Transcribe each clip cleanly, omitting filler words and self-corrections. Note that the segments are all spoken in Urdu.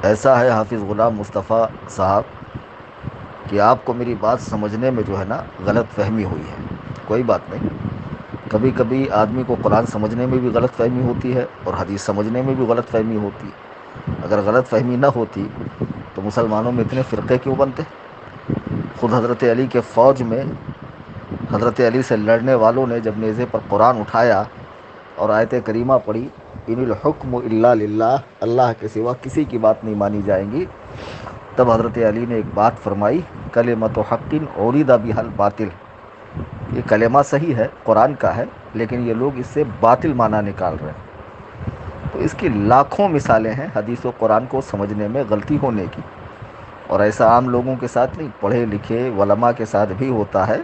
ایسا ہے حافظ غلام مصطفیٰ صاحب کہ آپ کو میری بات سمجھنے میں جو ہے نا غلط فہمی ہوئی ہے. کوئی بات نہیں. کبھی کبھی آدمی کو قرآن سمجھنے میں بھی غلط فہمی ہوتی ہے اور حدیث سمجھنے میں بھی غلط فہمی ہوتی ہے. اگر غلط فہمی نہ ہوتی تو مسلمانوں میں اتنے فرقے کیوں بنتے؟ خود حضرت علی کے فوج میں حضرت علی سے لڑنے والوں نے جب نیزے پر قرآن اٹھایا اور آیت کریمہ پڑھی، ان الحکم الا للہ، اللہ کے سوا کسی کی بات نہیں مانی جائیں گی، تب حضرت علی نے ایک بات فرمائی، کلمۃ حق اورید بہا الباطل. یہ کلمہ صحیح ہے، قرآن کا ہے، لیکن یہ لوگ اس سے باطل معنی نکال رہے ہیں. تو اس کی لاکھوں مثالیں ہیں حدیث و قرآن کو سمجھنے میں غلطی ہونے کی. اور ایسا عام لوگوں کے ساتھ نہیں، پڑھے لکھے علماء کے ساتھ بھی ہوتا ہے،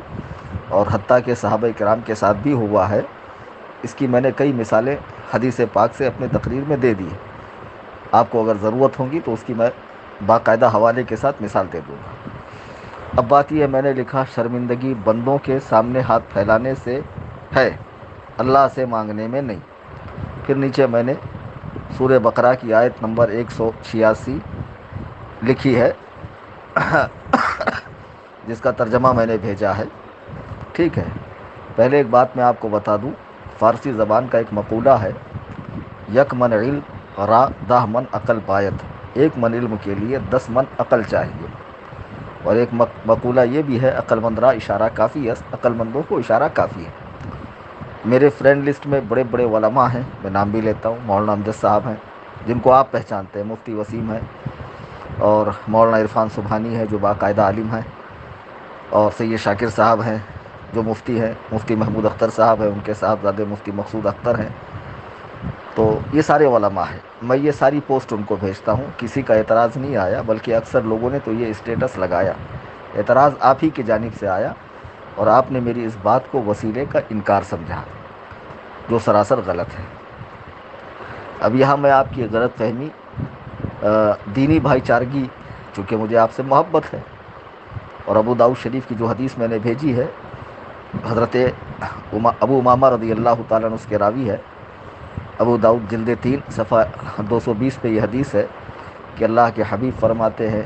اور حتیٰ کہ صحابہ کرام کے ساتھ بھی ہوا ہے. اس کی میں نے کئی مثالیں حدیث پاک سے اپنے تقریر میں دے دی ہیں. آپ کو اگر ضرورت ہوگی تو اس کی میں باقاعدہ حوالے کے ساتھ مثال دے دوں گا. اب بات یہ ہے، میں نے لکھا شرمندگی بندوں کے سامنے ہاتھ پھیلانے سے ہے، اللہ سے مانگنے میں نہیں. پھر نیچے میں نے سورہ بقرہ کی آیت نمبر 186 لکھی ہے جس کا ترجمہ میں نے بھیجا ہے. ٹھیک ہے. پہلے ایک بات میں آپ کو بتا دوں، فارسی زبان کا ایک مقولہ ہے، یک من علم را 10 من عقل باید. ایک من علم کے لیے 10 من عقل چاہیے. اور ایک مقولہ یہ بھی ہے، عقل مند را اشارہ کافی ہے، عقل مندوں کو اشارہ کافی ہے. میرے فرینڈ لسٹ میں بڑے بڑے علماء ہیں، میں نام بھی لیتا ہوں. مولانا امجد صاحب ہیں جن کو آپ پہچانتے ہیں، مفتی وسیم ہیں، اور مولانا عرفان سبحانی ہے جو باقاعدہ عالم ہیں، اور سید شاکر صاحب ہیں جو مفتی ہیں، مفتی محمود اختر صاحب ہیں، ان کے صاحبزادے مفتی مقصود اختر ہیں. تو یہ سارے علماء ہیں. میں یہ ساری پوسٹ ان کو بھیجتا ہوں، کسی کا اعتراض نہیں آیا، بلکہ اکثر لوگوں نے تو یہ اسٹیٹس لگایا. اعتراض آپ ہی کی جانب سے آیا اور آپ نے میری اس بات کو وسیلے کا انکار سمجھا، جو سراسر غلط ہے. اب یہاں میں آپ کی غلط فہمی، دینی بھائی چارگی، چونکہ مجھے آپ سے محبت ہے، اور ابو داؤد شریف کی جو حدیث میں نے بھیجی ہے، حضرت ابو امامہ رضی اللہ تعالیٰ عنہ اس کے راوی ہے، ابو داؤد جلد 3 صفحہ 220 پہ یہ حدیث ہے کہ اللہ کے حبیب فرماتے ہیں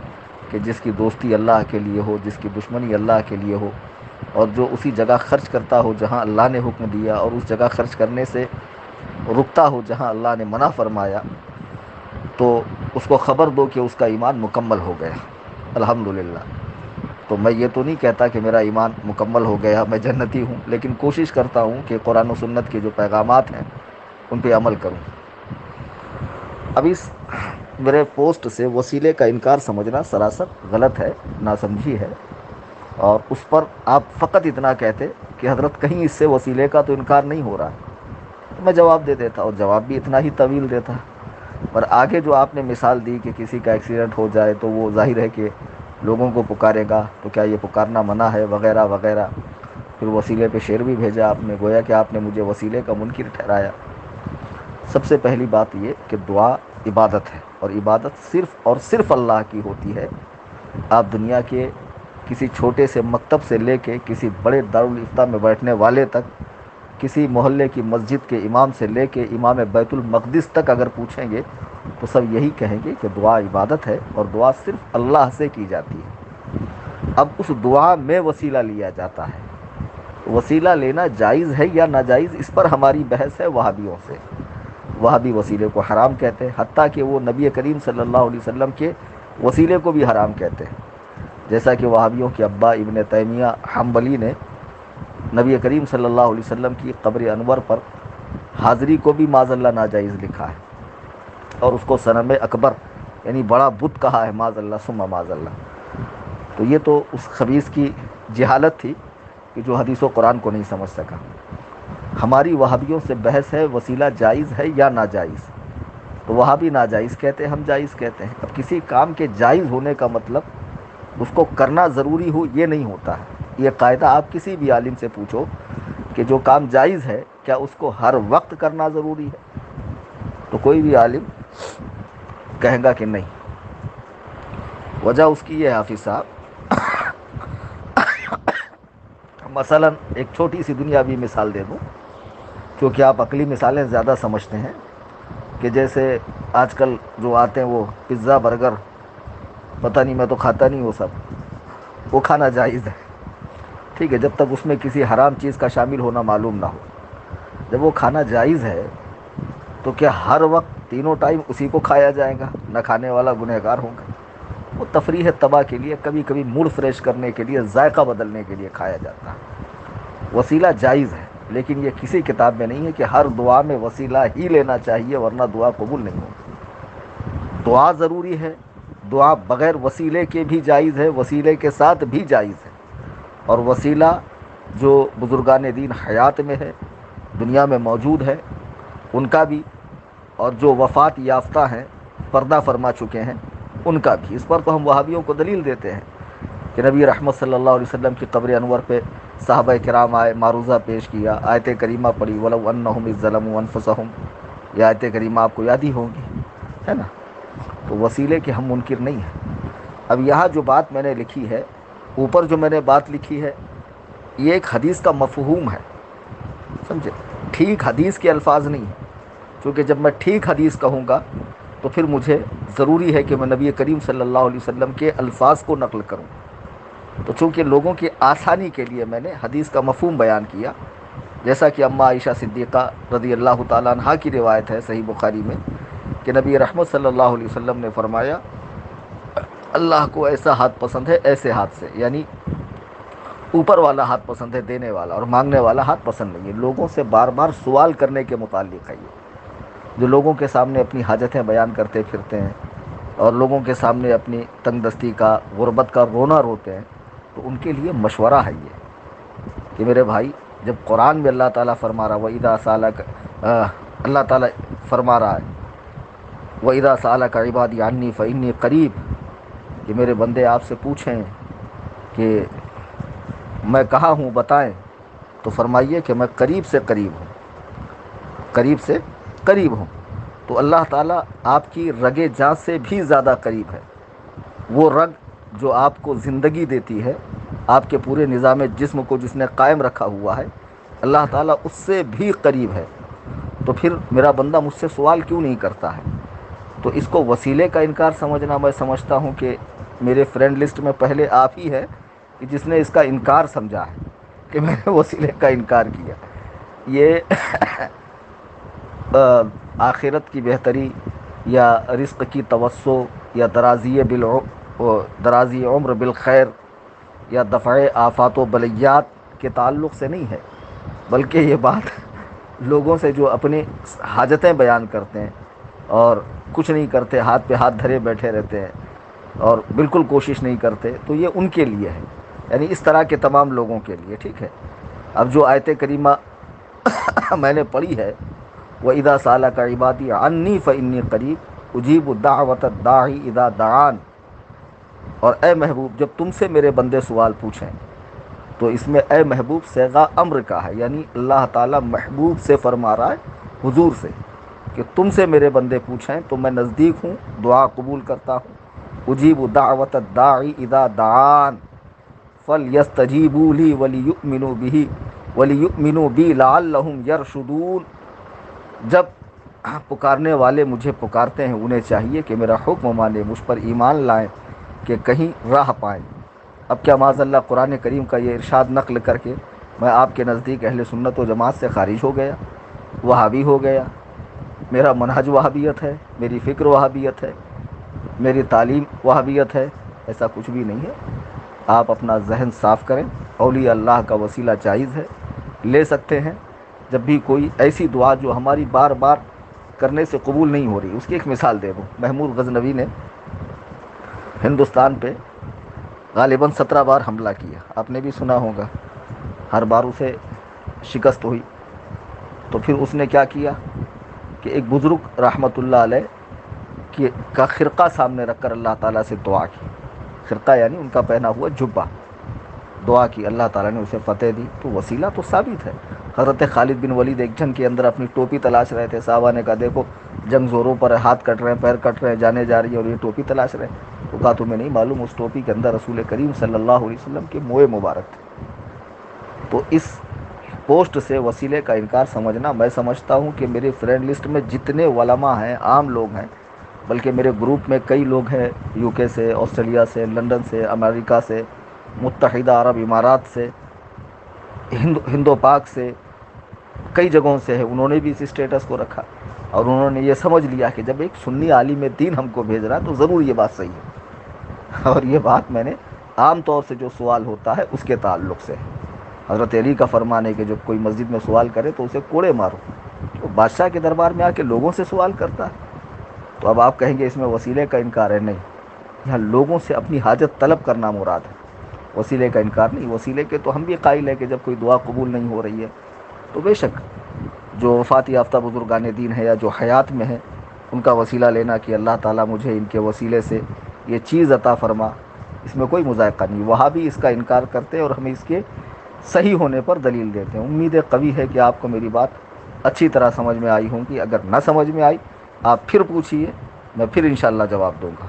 کہ جس کی دوستی اللہ کے لیے ہو، جس کی دشمنی اللہ کے لیے ہو، اور جو اسی جگہ خرچ کرتا ہو جہاں اللہ نے حکم دیا، اور اس جگہ خرچ کرنے سے رکتا ہو جہاں اللہ نے منع فرمایا، تو اس کو خبر دو کہ اس کا ایمان مکمل ہو گیا. الحمدللہ. تو میں یہ تو نہیں کہتا کہ میرا ایمان مکمل ہو گیا، میں جنتی ہوں، لیکن کوشش کرتا ہوں کہ قرآن و سنت کے جو پیغامات ہیں ان پہ عمل کروں. اب اس میرے پوسٹ سے وسیلے کا انکار سمجھنا سراسر غلط ہے، ناسمجھی ہے. اور اس پر آپ فقط اتنا کہتے کہ حضرت کہیں اس سے وسیلے کا تو انکار نہیں ہو رہا. تو میں جواب دے دیتا، اور جواب بھی اتنا ہی طویل دیتا. پر آگے جو آپ نے مثال دی کہ کسی کا ایکسیڈنٹ ہو جائے تو وہ ظاہر ہے کہ لوگوں کو پکارے گا، تو کیا یہ پکارنا منع ہے، وغیرہ وغیرہ. پھر وسیلے پہ شعر بھی بھیجا آپ نے، گویا کہ آپ نے مجھے وسیلے کا منکر ٹھہرایا. سب سے پہلی بات یہ کہ دعا عبادت ہے، اور عبادت صرف اور صرف اللہ کی ہوتی ہے. آپ دنیا کے کسی چھوٹے سے مکتب سے لے کے کسی بڑے دارالافتاء میں بیٹھنے والے تک، کسی محلے کی مسجد کے امام سے لے کے امام بیت المقدس تک اگر پوچھیں گے تو سب یہی کہیں گے کہ دعا عبادت ہے، اور دعا صرف اللہ سے کی جاتی ہے. اب اس دعا میں وسیلہ لیا جاتا ہے. وسیلہ لینا جائز ہے یا ناجائز، اس پر ہماری بحث ہے وہابیوں سے. وہابی وسیلے کو حرام کہتے ہیں، حتیٰ کہ وہ نبی کریم صلی اللہ علیہ وسلم کے وسیلے کو بھی حرام کہتے ہیں. جیسا کہ وہابیوں کے ابا ابن تیمیہ حنبلی نے نبی کریم صلی اللہ علیہ وسلم کی قبر انور پر حاضری کو بھی معاذ اللہ ناجائز لکھا ہے، اور اس کو صنم اکبر یعنی بڑا بت کہا ہے، معاذ اللہ ثم معاذ اللہ. تو یہ تو اس خبیث کی جہالت تھی کہ جو حدیث و قرآن کو نہیں سمجھ سکا. ہماری وہابیوں سے بحث ہے وسیلہ جائز ہے یا ناجائز. تو وہابی ناجائز کہتے ہیں، ہم جائز کہتے ہیں. اب کسی کام کے جائز ہونے کا مطلب اس کو کرنا ضروری ہو یہ نہیں ہوتا ہے. یہ قاعدہ آپ کسی بھی عالم سے پوچھو کہ جو کام جائز ہے کیا اس کو ہر وقت کرنا ضروری ہے، تو کوئی بھی عالم کہے گا کہ نہیں. وجہ اس کی یہ حافظ صاحب، مثلا ایک چھوٹی سی دنیاوی مثال دے دوں، کیونکہ آپ عقلی مثالیں زیادہ سمجھتے ہیں. کہ جیسے آج کل جو آتے ہیں وہ پزا برگر، پتہ نہیں، میں تو کھاتا نہیں وہ سب، وہ کھانا جائز ہے، ٹھیک ہے، جب تک اس میں کسی حرام چیز کا شامل ہونا معلوم نہ ہو۔ جب وہ کھانا جائز ہے تو کیا ہر وقت تینوں ٹائم اسی کو کھایا جائے گا؟ نہ کھانے والا گنہگار ہوگا۔ وہ تفریح طبع کے لیے، کبھی کبھی موڈ فریش کرنے کے لیے، ذائقہ بدلنے کے لیے کھایا جاتا ہے۔ وسیلہ جائز ہے، لیکن یہ کسی کتاب میں نہیں ہے کہ ہر دعا میں وسیلہ ہی لینا چاہیے ورنہ دعا قبول نہیں ہوگی۔ دعا ضروری ہے، دعا بغیر وسیلے کے بھی جائز ہے، وسیلے کے ساتھ بھی جائز ہے، اور وسیلہ جو بزرگان دین حیات میں ہے، دنیا میں موجود ہے، ان کا بھی، اور جو وفات یافتہ ہیں، پردہ فرما چکے ہیں، ان کا بھی۔ اس پر تو ہم وہابیوں کو دلیل دیتے ہیں کہ نبی رحمت صلی اللہ علیہ وسلم کی قبر انور پہ صحابہ کرام آئے، معروضہ پیش کیا، آیت کریمہ پڑھی، وَلَوْ أَنَّهُمْ إِذ ظَلَمُوا أَنفُسَهُمْ، یہ آیت کریمہ آپ کو یاد ہی ہوگی، ہے نا؟ تو وسیلے کے ہم منکر نہیں ہیں۔ اب یہاں جو بات میں نے لکھی ہے، اوپر جو میں نے بات لکھی ہے، یہ ایک حدیث کا مفہوم ہے، سمجھے؟ ٹھیک حدیث کے الفاظ نہیں ہیں، کیونکہ جب میں ٹھیک حدیث کہوں گا تو پھر مجھے ضروری ہے کہ میں نبی کریم صلی اللہ علیہ وسلم کے الفاظ کو نقل کروں۔ تو چونکہ لوگوں کی آسانی کے لیے میں نے حدیث کا مفہوم بیان کیا، جیسا کہ اماں عائشہ صدیقہ رضی اللہ تعالیٰ عنہا کی روایت ہے صحیح بخاری میں کہ نبی رحمت صلی اللہ علیہ وسلم نے فرمایا، اللہ کو ایسا ہاتھ پسند ہے، ایسے ہاتھ سے، یعنی اوپر والا ہاتھ پسند ہے، دینے والا، اور مانگنے والا ہاتھ پسند نہیں ہے۔ لوگوں سے بار بار سوال کرنے کے متعلق ہے یہ، جو لوگوں کے سامنے اپنی حاجتیں بیان کرتے پھرتے ہیں اور لوگوں کے سامنے اپنی تنگ دستی کا، غربت کا رونا روتے ہیں، تو ان کے لیے مشورہ ہے یہ کہ میرے بھائی، جب قرآن میں اللہ تعالیٰ فرما رہا وَإِذَا سَأَلَكَ، اللہ تعالیٰ فرما رہا ہے وَإِذَا سَأَلَكَ عِبَادِي عَنِّي فَإِنِّي قَرِيب، کہ میرے بندے آپ سے پوچھیں کہ میں کہاں ہوں بتائیں، تو فرمائیے کہ میں قریب سے قریب ہوں، قریب سے قریب ہوں۔ تو اللہ تعالیٰ آپ کی رگ جاں سے بھی زیادہ قریب ہے۔ وہ رگ جو آپ کو زندگی دیتی ہے، آپ کے پورے نظام جسم کو جس نے قائم رکھا ہوا ہے، اللہ تعالیٰ اس سے بھی قریب ہے۔ تو پھر میرا بندہ مجھ سے سوال کیوں نہیں کرتا ہے؟ تو اس کو وسیلے کا انکار سمجھنا، میں سمجھتا ہوں کہ میرے فرینڈ لسٹ میں پہلے آپ ہی ہے کہ جس نے اس کا انکار سمجھا ہے کہ میں نے وسیلے کا انکار کیا۔ یہ آخرت کی بہتری یا رزق کی توسع یا درازی عمر بالخیر یا دفع آفات و بلیات کے تعلق سے نہیں ہے، بلکہ یہ بات لوگوں سے جو اپنی حاجتیں بیان کرتے ہیں اور کچھ نہیں کرتے، ہاتھ پہ ہاتھ دھرے بیٹھے رہتے ہیں اور بالکل کوشش نہیں کرتے، تو یہ ان کے لیے ہے، یعنی اس طرح کے تمام لوگوں کے لیے، ٹھیک ہے۔ اب جو آیت کریمہ میں نے پڑھی ہے، وَإِذَا سَأَلَكَ عِبَادِي عَنِّي فَإِنِّي قَرِيبٌ أُجِيبُ دَعْوَةَ الدَّاعِ إِذَا دَعَانِ، اور اے محبوب جب تم سے میرے بندے سوال پوچھیں، تو اس میں اے محبوب صیغہ امر کا ہے، یعنی اللہ تعالیٰ محبوب سے فرما رہا ہے، حضور سے، کہ تم سے میرے بندے پوچھیں تو میں نزدیک ہوں، دعا قبول کرتا ہوں۔ اجیب دعوت الداعی اذا دعان فلیستجیبوا لی ولیؤمنوا بہ ولیؤمنوا بی لعلہم یرشدون، جب پکارنے والے مجھے پکارتے ہیں انہیں چاہیے کہ میرا حکم مانے، مجھ پر ایمان لائیں کہ کہیں راہ پائیں۔ اب کیا معاذ اللہ قرآن کریم کا یہ ارشاد نقل کر کے میں آپ کے نزدیک اہل سنت و جماعت سے خارج ہو گیا، وہابی ہو گیا؟ میرا منہج وہابیت ہے، میری فکر وہابیت ہے، میری تعلیم وہابیت ہے؟ ایسا کچھ بھی نہیں ہے۔ آپ اپنا ذہن صاف کریں، اولیاء اللہ کا وسیلہ جائز ہے، لے سکتے ہیں۔ جب بھی کوئی ایسی دعا جو ہماری بار بار کرنے سے قبول نہیں ہو رہی، اس کی ایک مثال دے دوں۔ محمود غزنوی نے ہندوستان پہ غالباً 17 بار حملہ کیا، آپ نے بھی سنا ہوگا، ہر بار اسے شکست ہوئی۔ تو پھر اس نے کیا کیا کہ ایک بزرگ رحمۃ اللہ علیہ کا خرقہ سامنے رکھ کر اللہ تعالیٰ سے دعا کی، خرقہ یعنی ان کا پہنا ہوا جبہ، دعا کی، اللہ تعالیٰ نے اسے فتح دی۔ تو وسیلہ تو ثابت ہے۔ حضرت خالد بن ولید ایک جنگ کے اندر اپنی ٹوپی تلاش رہے تھے، صحابہ نے کہا دیکھو جنگ زوروں پر ہے، ہاتھ کٹ رہے ہیں، پیر کٹ رہے ہیں، جانے جا رہی ہے اور یہ ٹوپی تلاش رہے ہیں۔ تو کہا تمہیں نہیں معلوم اس ٹوپی کے اندر رسول کریم صلی اللہ علیہ وسلم کے موئے مبارک تھے۔ تو اس پوسٹ سے وسیلے کا انکار سمجھنا، میں سمجھتا ہوں کہ میری فرینڈ لسٹ میں جتنے علماء ہیں، عام لوگ ہیں، بلکہ میرے گروپ میں کئی لوگ ہیں یو کے سے، آسٹریلیا سے، لندن سے، امریکہ سے، متحدہ عرب امارات سے، ہند و پاک سے، کئی جگہوں سے ہے، انہوں نے بھی اس اسٹیٹس کو رکھا اور انہوں نے یہ سمجھ لیا کہ جب ایک سنی عالم دین ہم کو بھیج رہا ہے تو ضرور یہ بات صحیح ہے۔ اور یہ بات میں نے عام طور سے جو سوال ہوتا ہے اس کے تعلق سے، حضرت علی کا فرمان ہے کہ جب کوئی مسجد میں سوال کرے تو اسے کوڑے مارو، تو بادشاہ کے دربار میں آ کے لوگوں سے سوال کرتا ہے۔ تو اب آپ کہیں گے اس میں وسیلے کا انکار ہے، نہیں، یہاں لوگوں سے اپنی حاجت طلب کرنا مراد ہے، وسیلے کا انکار نہیں۔ وسیلے کے تو ہم بھی قائل ہیں کہ جب کوئی دعا قبول نہیں ہو رہی ہے تو بے شک جو وفات یافتہ بزرگان دین ہے یا جو حیات میں ہے ان کا وسیلہ لینا کہ اللہ تعالیٰ مجھے ان کے وسیلے سے یہ چیز عطا فرما، اس میں کوئی مذائقہ نہیں۔ وہاں بھی اس کا انکار کرتے اور ہمیں اس کے صحیح ہونے پر دلیل دیتے ہیں۔ امید قوی ہے کہ آپ کو میری بات اچھی طرح سمجھ میں آئی ہوں گی، اگر نہ سمجھ میں آئی آپ پھر پوچھیے، میں پھر انشاءاللہ جواب دوں گا۔